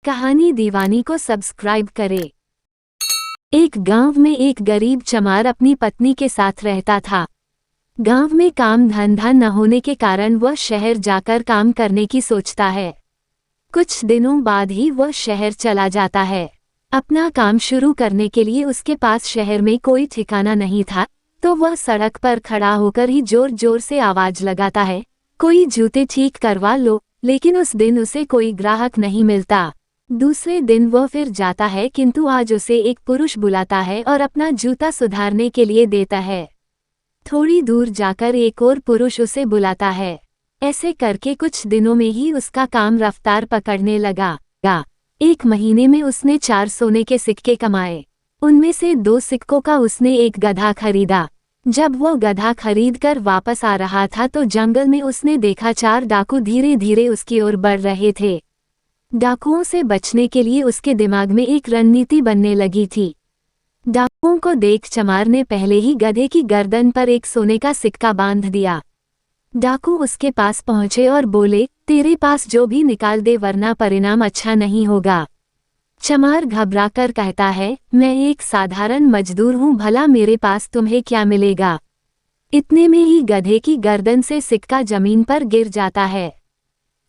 कहानी दीवानी को सब्सक्राइब करें। एक गांव में एक गरीब चमार अपनी पत्नी के साथ रहता था। गांव में काम धंधा न होने के कारण वह शहर जाकर काम करने की सोचता है। कुछ दिनों बाद ही वह शहर चला जाता है। अपना काम शुरू करने के लिए उसके पास शहर में कोई ठिकाना नहीं था, तो वह सड़क पर खड़ा होकर ही जोर जोर से आवाज लगाता है, कोई जूते ठीक करवा लो। लेकिन उस दिन उसे कोई ग्राहक नहीं मिलता। दूसरे दिन वह फिर जाता है, किंतु आज उसे एक पुरुष बुलाता है और अपना जूता सुधारने के लिए देता है। थोड़ी दूर जाकर एक और पुरुष उसे बुलाता है। ऐसे करके कुछ दिनों में ही उसका काम रफ्तार पकड़ने लगा। एक महीने में उसने 4 सोने के सिक्के कमाए। उनमें से 2 सिक्कों का उसने एक गधा खरीदा। जब वह गधा खरीद कर वापस आ रहा था तो जंगल में उसने देखा 4 डाकू धीरे धीरे उसकी ओर बढ़ रहे थे। डाकुओं से बचने के लिए उसके दिमाग में एक रणनीति बनने लगी थी। डाकुओं को देख चमार ने पहले ही गधे की गर्दन पर एक सोने का सिक्का बांध दिया। डाकू उसके पास पहुंचे और बोले, तेरे पास जो भी निकाल दे, वरना परिणाम अच्छा नहीं होगा। चमार घबराकर कहता है, मैं एक साधारण मजदूर हूँ, भला मेरे पास तुम्हें क्या मिलेगा। इतने में ही गधे की गर्दन से सिक्का जमीन पर गिर जाता है।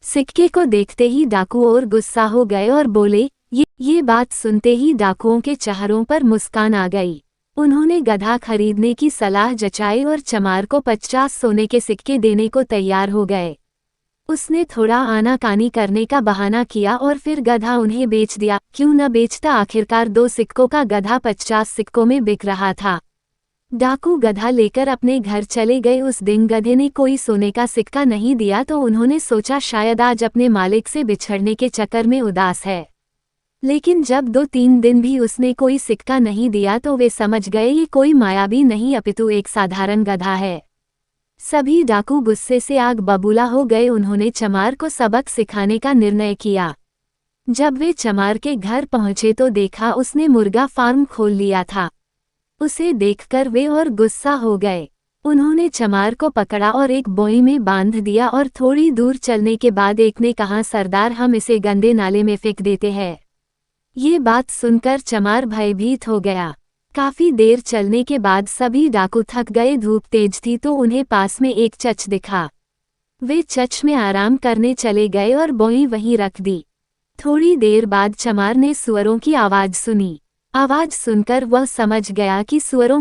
सिक्के को देखते ही डाकू और गुस्सा हो गए और बोले, ये बात सुनते ही डाकुओं के चेहरों पर मुस्कान आ गई। उन्होंने गधा खरीदने की सलाह जचाई और चमार को 50 सोने के सिक्के देने को तैयार हो गए। उसने थोड़ा आनाकानी करने का बहाना किया और फिर गधा उन्हें बेच दिया। क्यों न बेचता, आखिरकार 2 सिक्कों का गधा 50 सिक्कों में बिक रहा था। डाकू गधा लेकर अपने घर चले गए। उस दिन गधे ने कोई सोने का सिक्का नहीं दिया तो उन्होंने सोचा शायद आज अपने मालिक से बिछड़ने के चक्कर में उदास है। लेकिन जब 2-3 दिन भी उसने कोई सिक्का नहीं दिया तो वे समझ गए ये कोई मायावी नहीं अपितु एक साधारण गधा है। सभी डाकू गुस्से से आग बबूला हो गए। उन्होंने चमार को सबक सिखाने का निर्णय किया। जब वे चमार के घर पहुंचे तो देखा उसने मुर्गा फार्म खोल लिया था। उसे देखकर वे और गुस्सा हो गए। उन्होंने चमार को पकड़ा और एक बोरी में बांध दिया और थोड़ी दूर चलने के बाद एक ने कहा, सरदार, हम इसे गंदे नाले में फेंक देते हैं। ये बात सुनकर चमार भयभीत हो गया। काफी देर चलने के बाद सभी डाकू थक गए। धूप तेज थी तो उन्हें पास में एक चच दिखा। वे चच में आराम करने चले गए और बोरी वहीं रख दी। थोड़ी देर बाद चमार ने सुअरों की आवाज सुनी। आवाज सुनकर वह समझ गया कि सुअरों